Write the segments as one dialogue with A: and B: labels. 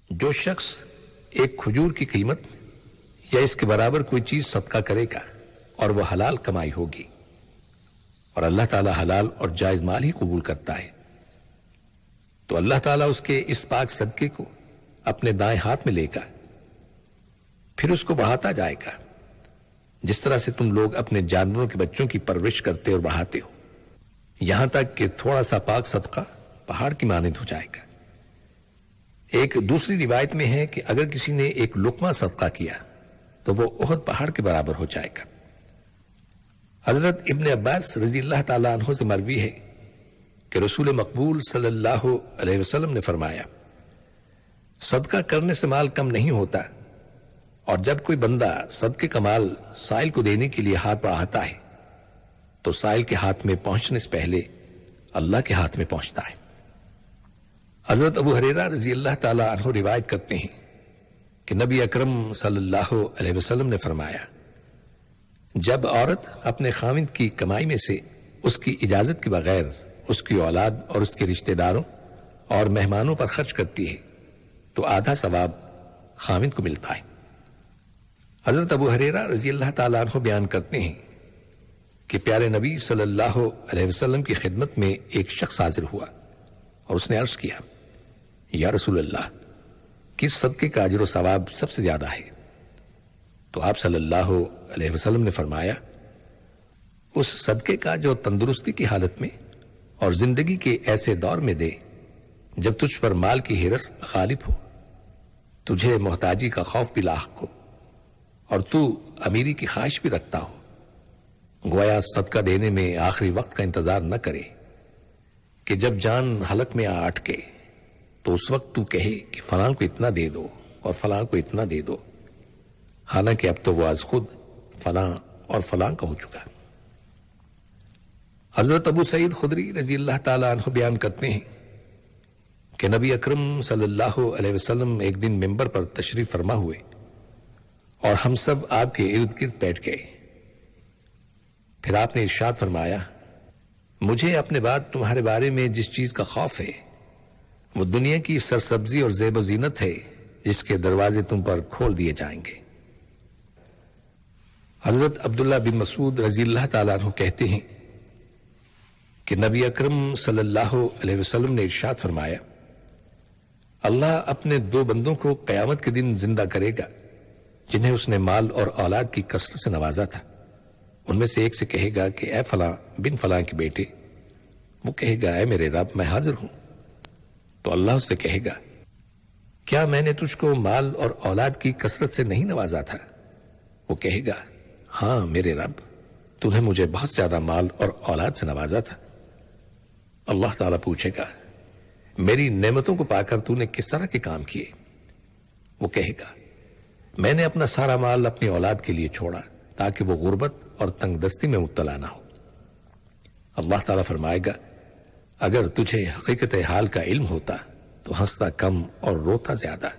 A: جو شخص ایک کھجور کی قیمت یا اس کے برابر کوئی چیز صدقہ کرے گا اور وہ حلال کمائی ہوگی، اور اللہ تعالیٰ حلال اور جائز مال ہی قبول کرتا ہے، تو اللہ تعالیٰ اس کے اس پاک صدقے کو اپنے دائیں ہاتھ میں لے گا، پھر اس کو بڑھاتا جائے گا، جس طرح سے تم لوگ اپنے جانوروں کے بچوں کی پرورش کرتے اور بڑھاتے ہو، یہاں تک کہ تھوڑا سا پاک صدقہ پہاڑ کی مانند ہو جائے گا۔ ایک دوسری روایت میں ہے کہ اگر کسی نے ایک لقمہ صدقہ کیا تو وہ احد پہاڑ کے برابر ہو جائے گا۔ حضرت ابن عباس رضی اللہ تعالیٰ عنہ سے مروی ہے کہ رسول مقبول صلی اللہ علیہ وسلم نے فرمایا، صدقہ کرنے سے مال کم نہیں ہوتا، اور جب کوئی بندہ صدقے کا مال سائل کو دینے کے لیے ہاتھ بڑھاتا ہے تو سائل کے ہاتھ میں پہنچنے سے پہلے اللہ کے ہاتھ میں پہنچتا ہے۔ حضرت ابو ہریرہ رضی اللہ تعالیٰ عنہ روایت کرتے ہیں کہ نبی اکرم صلی اللہ علیہ وسلم نے فرمایا، جب عورت اپنے خاوند کی کمائی میں سے اس کی اجازت کے بغیر اس کی اولاد اور اس کے رشتہ داروں اور مہمانوں پر خرچ کرتی ہے تو آدھا ثواب خاوند کو ملتا ہے۔ حضرت ابو ہریرہ رضی اللہ تعالیٰ عنہ بیان کرتے ہیں کہ پیارے نبی صلی اللہ علیہ وسلم کی خدمت میں ایک شخص حاضر ہوا اور اس نے عرض کیا، یا رسول اللہ، کس صدقے کا اجر و ثواب سب سے زیادہ ہے؟ تو آپ صلی اللہ علیہ وسلم نے فرمایا، اس صدقے کا جو تندرستی کی حالت میں اور زندگی کے ایسے دور میں دے جب تجھ پر مال کی ہرس غالب ہو، تجھے محتاجی کا خوف بھی لاحق ہو، اور تو امیری کی خواہش بھی رکھتا ہو، گویا صدقہ دینے میں آخری وقت کا انتظار نہ کرے کہ جب جان حلق میں آ اٹکے تو اس وقت تو کہے کہ فلاں کو اتنا دے دو اور فلاں کو اتنا دے دو، حالانکہ اب تو وہ از خود فلاں اور فلاں کا ہو چکا۔ حضرت ابو سعید خدری رضی اللہ تعالیٰ عنہ بیان کرتے ہیں کہ نبی اکرم صلی اللہ علیہ وسلم ایک دن ممبر پر تشریف فرما ہوئے اور ہم سب آپ کے ارد گرد بیٹھ گئے۔ پھر آپ نے ارشاد فرمایا، مجھے اپنے بعد تمہارے بارے میں جس چیز کا خوف ہے وہ دنیا کی سرسبزی اور زیب و زینت ہے جس کے دروازے تم پر کھول دیے جائیں گے۔ حضرت عبداللہ بن مسعود رضی اللہ تعالیٰ عنہ کہتے ہیں کہ نبی اکرم صلی اللہ علیہ وسلم نے ارشاد فرمایا، اللہ اپنے دو بندوں کو قیامت کے دن زندہ کرے گا جنہیں اس نے مال اور اولاد کی کثرت سے نوازا تھا۔ ان میں سے ایک سے کہے گا کہ اے فلاں بن فلاں کے بیٹے، وہ کہے گا، اے میرے رب، میں حاضر ہوں۔ تو اللہ اس سے کہے گا، کیا میں نے تجھ کو مال اور اولاد کی کثرت سے نہیں نوازا تھا؟ وہ کہے گا، ہاں میرے رب، تو نے مجھے بہت زیادہ مال اور اولاد سے نوازا تھا۔ اللہ تعالیٰ پوچھے گا، میری نعمتوں کو پا کر تو نے کس طرح کے کام کیے؟ وہ کہے گا، میں نے اپنا سارا مال اپنی اولاد کے لیے چھوڑا تاکہ وہ غربت اور تنگ دستی میں مبتلا نہ ہو۔ اللہ تعالیٰ فرمائے گا، اگر تجھے حقیقت حال کا علم ہوتا تو ہنستا کم اور روتا زیادہ۔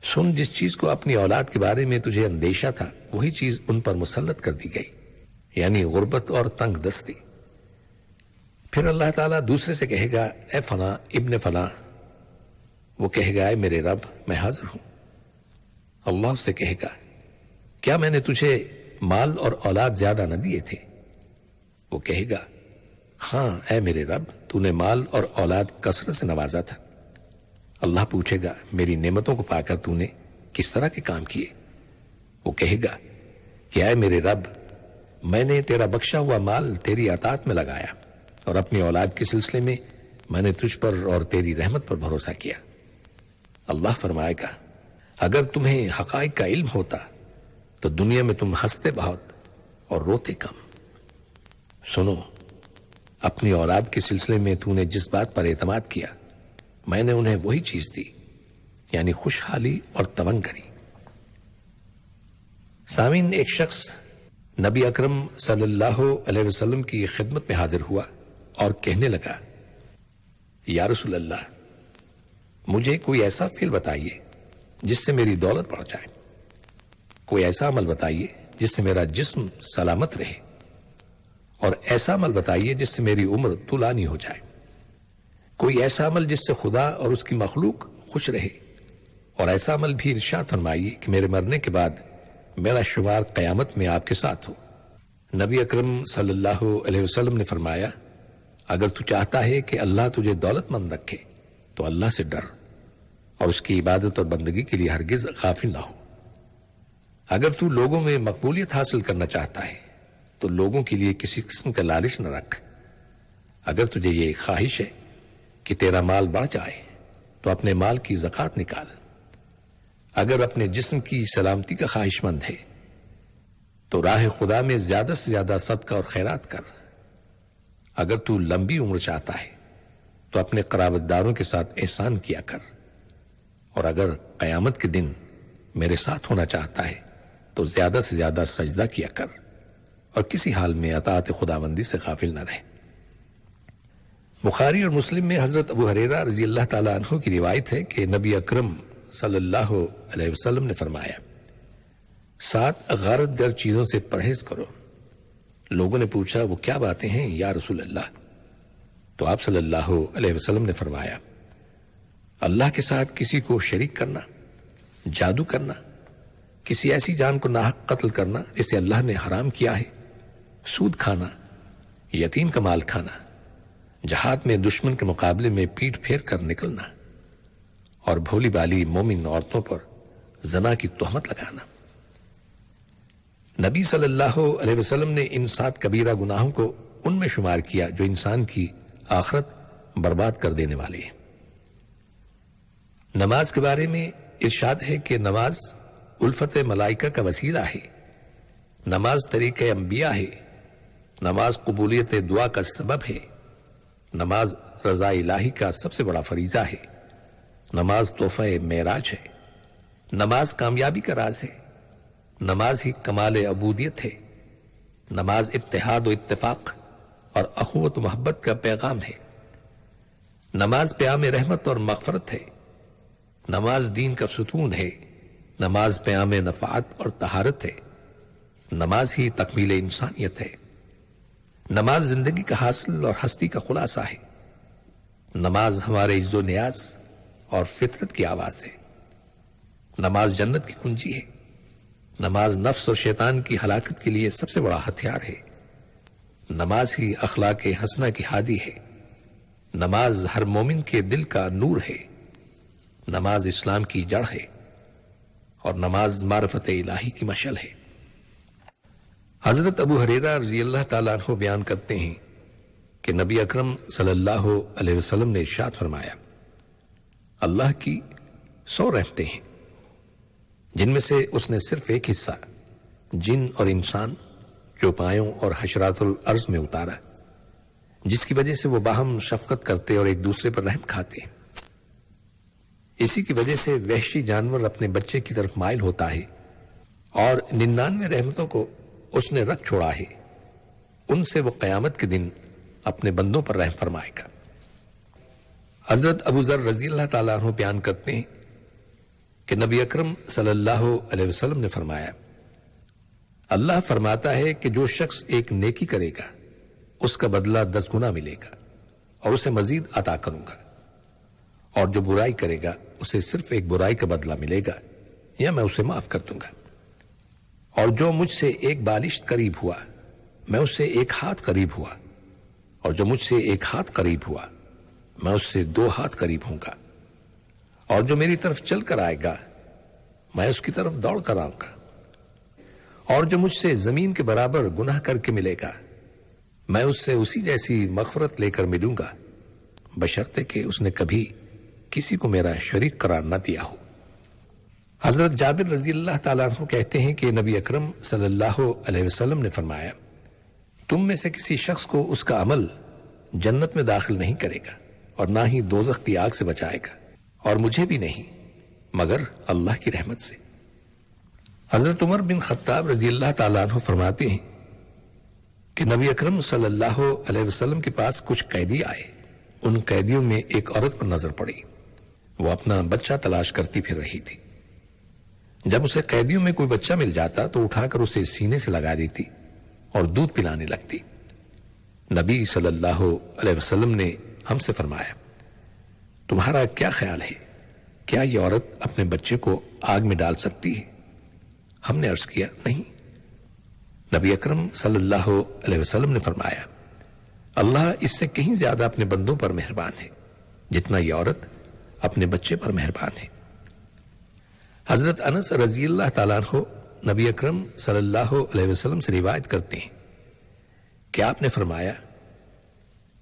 A: سن، جس چیز کو اپنی اولاد کے بارے میں تجھے اندیشہ تھا وہی چیز ان پر مسلط کر دی گئی، یعنی غربت اور تنگ دستی۔ پھر اللہ تعالیٰ دوسرے سے کہے گا، اے فلاں ابن فلاں، وہ کہے گا، اے میرے رب، میں حاضر ہوں۔ اللہ اس سے کہے گا، کیا میں نے تجھے مال اور اولاد زیادہ نہ دیے تھے؟ وہ کہے گا، ہاں اے میرے رب، تو نے مال اور اولاد کثرت سے نوازا تھا۔ اللہ پوچھے گا، میری نعمتوں کو پا کر تو نے کس طرح کے کام کیے؟ وہ کہے گا کہ اے میرے رب، میں نے تیرا بخشا ہوا مال تیری اطاعت میں لگایا، اور اپنی اولاد کے سلسلے میں میں نے تجھ پر اور تیری رحمت پر بھروسہ کیا۔ اللہ فرمائے گا، اگر تمہیں حقائق کا علم ہوتا تو دنیا میں تم ہنستے بہت اور روتے کم۔ سنو، اپنی اولاد کے سلسلے میں تو نے جس بات پر اعتماد کیا میں نے انہیں وہی چیز دی، یعنی خوشحالی اور تونگری۔ سامعین، ایک شخص نبی اکرم صلی اللہ علیہ وسلم کی خدمت میں حاضر ہوا اور کہنے لگا، یا رسول اللہ، مجھے کوئی ایسا فعل بتائیے جس سے میری دولت بڑھ جائے، کوئی ایسا عمل بتائیے جس سے میرا جسم سلامت رہے، اور ایسا عمل بتائیے جس سے میری عمر طولانی ہو جائے، کوئی ایسا عمل جس سے خدا اور اس کی مخلوق خوش رہے اور ایسا عمل بھی ارشاد فرمائیے کہ میرے مرنے کے بعد میرا شمار قیامت میں آپ کے ساتھ ہو۔ نبی اکرم صلی اللہ علیہ وسلم نے فرمایا، اگر تو چاہتا ہے کہ اللہ تجھے دولت مند رکھے تو اللہ سے ڈر اور اس کی عبادت اور بندگی کے لیے ہرگز غافل نہ ہو۔ اگر تو لوگوں میں مقبولیت حاصل کرنا چاہتا ہے تو لوگوں کے لیے کسی قسم کا لالچ نہ رکھ۔ اگر تجھے یہ خواہش ہے کہ تیرا مال بڑھ جائے تو اپنے مال کی زکوٰۃ نکال۔ اگر اپنے جسم کی سلامتی کا خواہش مند ہے تو راہ خدا میں زیادہ سے زیادہ صدقہ اور خیرات کر۔ اگر تو لمبی عمر چاہتا ہے تو اپنے قرابت داروں کے ساتھ احسان کیا کر، اور اگر قیامت کے دن میرے ساتھ ہونا چاہتا ہے تو زیادہ سے زیادہ سجدہ کیا کر، اور کسی حال میں اطاعت خداوندی سے غافل نہ رہے۔ بخاری اور مسلم میں حضرت ابو ہریرہ رضی اللہ تعالیٰ عنہ کی روایت ہے کہ نبی اکرم صلی اللہ علیہ وسلم نے فرمایا، 7 غارت گر چیزوں سے پرہیز کرو۔ لوگوں نے پوچھا، وہ کیا باتیں ہیں یا رسول اللہ؟ تو آپ صلی اللہ علیہ وسلم نے فرمایا، اللہ کے ساتھ کسی کو شریک کرنا، جادو کرنا، کسی ایسی جان کو ناحق قتل کرنا جسے اللہ نے حرام کیا ہے، سود کھانا، یتیم کا مال کھانا، جہاد میں دشمن کے مقابلے میں پیٹھ پھیر کر نکلنا، اور بھولی بالی مومن عورتوں پر زنا کی تہمت لگانا۔ نبی صلی اللہ علیہ وسلم نے ان 7 کبیرہ گناہوں کو ان میں شمار کیا جو انسان کی آخرت برباد کر دینے والے ہیں۔ نماز کے بارے میں ارشاد ہے کہ نماز الفت ملائکہ کا وسیلہ ہے، نماز طریقہ انبیاء ہے، نماز قبولیت دعا کا سبب ہے، نماز رضا الہی کا سب سے بڑا فریضہ ہے، نماز تحفہ معراج ہے، نماز کامیابی کا راز ہے، نماز ہی کمال عبودیت ہے، نماز اتحاد و اتفاق اور اخوت و محبت کا پیغام ہے، نماز پیام رحمت اور مغفرت ہے، نماز دین کا ستون ہے، نماز پیام نفعت اور طہارت ہے، نماز ہی تکمیل انسانیت ہے، نماز زندگی کا حاصل اور ہستی کا خلاصہ ہے، نماز ہمارے عز و نیاز اور فطرت کی آواز ہے، نماز جنت کی کنجی ہے، نماز نفس اور شیطان کی ہلاکت کے لیے سب سے بڑا ہتھیار ہے، نماز ہی اخلاق حسنہ کی ہادی ہے، نماز ہر مومن کے دل کا نور ہے، نماز اسلام کی جڑ ہے، اور نماز معرفت الہی کی مشعل ہے۔ حضرت ابو ہریرہ رضی اللہ تعالیٰ عنہ بیان کرتے ہیں کہ نبی اکرم صلی اللہ علیہ وسلم نے ارشاد فرمایا، اللہ کی 100 رحمتیں ہیں جن میں سے اس نے صرف ایک حصہ جن اور انسان، چوپایوں اور حشرات الارض میں اتارا، جس کی وجہ سے وہ باہم شفقت کرتے اور ایک دوسرے پر رحم کھاتے ہیں۔ اسی کی وجہ سے وحشی جانور اپنے بچے کی طرف مائل ہوتا ہے، اور 99 رحمتوں کو اس نے رکھ چھوڑا ہے، ان سے وہ قیامت کے دن اپنے بندوں پر رحم فرمائے گا۔ حضرت ابو ذر رضی اللہ تعالیٰ عنہ بیان کرتے ہیں کہ نبی اکرم صلی اللہ علیہ وسلم نے فرمایا، اللہ فرماتا ہے کہ جو شخص ایک نیکی کرے گا اس کا بدلہ 10 گنا ملے گا اور اسے مزید عطا کروں گا، اور جو برائی کرے گا اسے صرف ایک برائی کا بدلہ ملے گا یا میں اسے معاف کر دوں گا، اور جو مجھ سے ایک بالشت قریب ہوا میں اس سے 1 ہاتھ قریب ہوا، اور جو مجھ سے 1 ہاتھ قریب ہوا میں اس سے 2 ہاتھ قریب ہوں گا، اور جو میری طرف چل کر آئے گا میں اس کی طرف دوڑ کر آؤں گا، اور جو مجھ سے زمین کے برابر گناہ کر کے ملے گا میں اس سے اسی جیسی مغفرت لے کر ملوں گا، بشرطے کہ اس نے کبھی کسی کو میرا شریک قرار نہ دیا ہو۔ حضرت جابر رضی اللہ تعالیٰ عنہ کہتے ہیں کہ نبی اکرم صلی اللہ علیہ وسلم نے فرمایا، تم میں سے کسی شخص کو اس کا عمل جنت میں داخل نہیں کرے گا اور نہ ہی دوزخ کی آگ سے بچائے گا، اور مجھے بھی نہیں مگر اللہ کی رحمت سے۔ حضرت عمر بن خطاب رضی اللہ تعالیٰ عنہ فرماتے ہیں کہ نبی اکرم صلی اللہ علیہ وسلم کے پاس کچھ قیدی آئے، ان قیدیوں میں ایک عورت پر نظر پڑی، وہ اپنا بچہ تلاش کرتی پھر رہی تھی۔ جب اسے قیدیوں میں کوئی بچہ مل جاتا تو اٹھا کر اسے سینے سے لگا دیتی اور دودھ پلانے لگتی۔ نبی صلی اللہ علیہ وسلم نے ہم سے فرمایا، تمہارا کیا خیال ہے کیا یہ عورت اپنے بچے کو آگ میں ڈال سکتی ہے؟ ہم نے عرض کیا نہیں۔ نبی اکرم صلی اللہ علیہ وسلم نے فرمایا اللہ اس سے کہیں زیادہ اپنے بندوں پر مہربان ہے جتنا یہ عورت اپنے بچے پر مہربان ہے۔ حضرت انس رضی اللہ تعالیٰ عنہ نبی اکرم صلی اللہ علیہ وسلم سے روایت کرتے ہیں کہ آپ نے فرمایا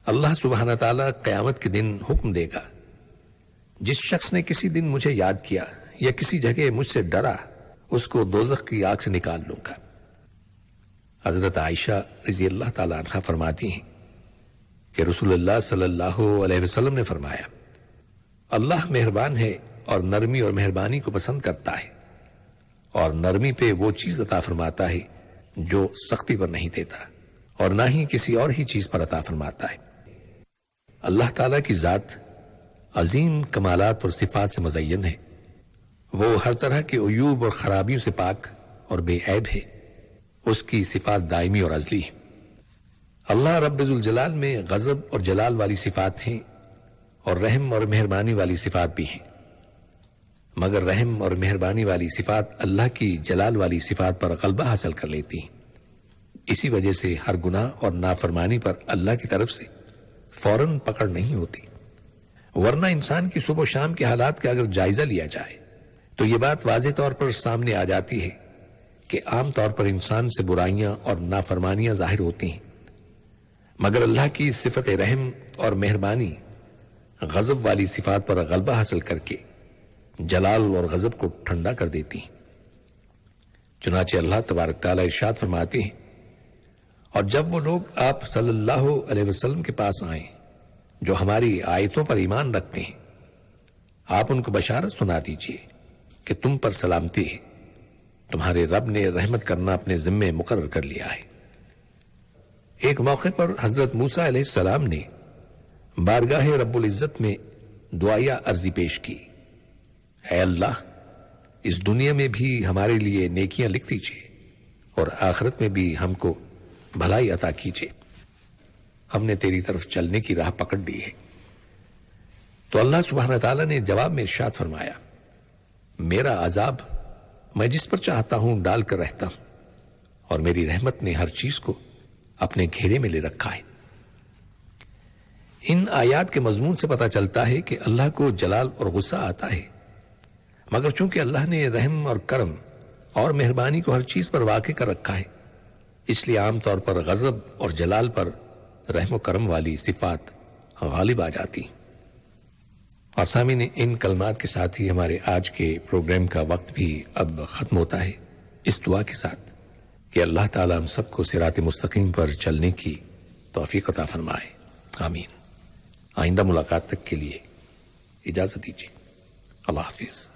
A: اللہ سبحانہ تعالیٰ قیامت کے دن حکم دے گا جس شخص نے کسی دن مجھے یاد کیا یا کسی جگہ مجھ سے ڈرا اس کو دوزخ کی آگ سے نکال لوں گا۔ حضرت عائشہ رضی اللہ تعالیٰ عنہ فرماتی ہیں کہ رسول اللہ صلی اللہ علیہ وسلم نے فرمایا اللہ مہربان ہے اور نرمی اور مہربانی کو پسند کرتا ہے اور نرمی پہ وہ چیز عطا فرماتا ہے جو سختی پر نہیں دیتا اور نہ ہی کسی اور ہی چیز پر عطا فرماتا ہے۔ اللہ تعالیٰ کی ذات عظیم کمالات اور صفات سے مزین ہے، وہ ہر طرح کے عیوب اور خرابیوں سے پاک اور بے عیب ہے، اس کی صفات دائمی اور ازلی ہیں۔ اللہ رب ذوالجلال میں غضب اور جلال والی صفات ہیں اور رحم اور مہربانی والی صفات بھی ہیں، مگر رحم اور مہربانی والی صفات اللہ کی جلال والی صفات پر غلبہ حاصل کر لیتی ہیں، اسی وجہ سے ہر گناہ اور نافرمانی پر اللہ کی طرف سے فوراً پکڑ نہیں ہوتی، ورنہ انسان کی صبح و شام کے حالات کا اگر جائزہ لیا جائے تو یہ بات واضح طور پر سامنے آ جاتی ہے کہ عام طور پر انسان سے برائیاں اور نافرمانیاں ظاہر ہوتی ہیں، مگر اللہ کی صفت رحم اور مہربانی غضب والی صفات پر غلبہ حاصل کر کے جلال اور غضب کو ٹھنڈا کر دیتی ہیں۔ چنانچہ اللہ تبارک تعالیٰ ارشاد فرماتے ہیں اور جب وہ لوگ آپ صلی اللہ علیہ وسلم کے پاس آئیں جو ہماری آیتوں پر ایمان رکھتے ہیں آپ ان کو بشارت سنا دیجئے کہ تم پر سلامتی ہے، تمہارے رب نے رحمت کرنا اپنے ذمے مقرر کر لیا ہے۔ ایک موقع پر حضرت موسیٰ علیہ السلام نے بارگاہ رب العزت میں دعائیہ عرضی پیش کی، اے اللہ اس دنیا میں بھی ہمارے لیے نیکیاں لکھ دیجئے اور آخرت میں بھی ہم کو بھلائی عطا کیجئے، ہم نے تیری طرف چلنے کی راہ پکڑ لی ہے۔ تو اللہ سبحانہ تعالیٰ نے جواب میں ارشاد فرمایا میرا عذاب میں جس پر چاہتا ہوں ڈال کر رہتا ہوں اور میری رحمت نے ہر چیز کو اپنے گھیرے میں لے رکھا ہے۔ ان آیات کے مضمون سے پتہ چلتا ہے کہ اللہ کو جلال اور غصہ آتا ہے، مگر چونکہ اللہ نے رحم اور کرم اور مہربانی کو ہر چیز پر واقع کر رکھا ہے اس لیے عام طور پر غضب اور جلال پر رحم و کرم والی صفات غالب آ جاتی ہیں۔ اور سامعین ان کلمات کے ساتھ ہی ہمارے آج کے پروگرام کا وقت بھی اب ختم ہوتا ہے، اس دعا کے ساتھ کہ اللہ تعالی ہم سب کو صراط مستقیم پر چلنے کی توفیق عطا فرمائے، آمین۔ آئندہ ملاقات تک کے لیے اجازت دیجیے، اللہ حافظ۔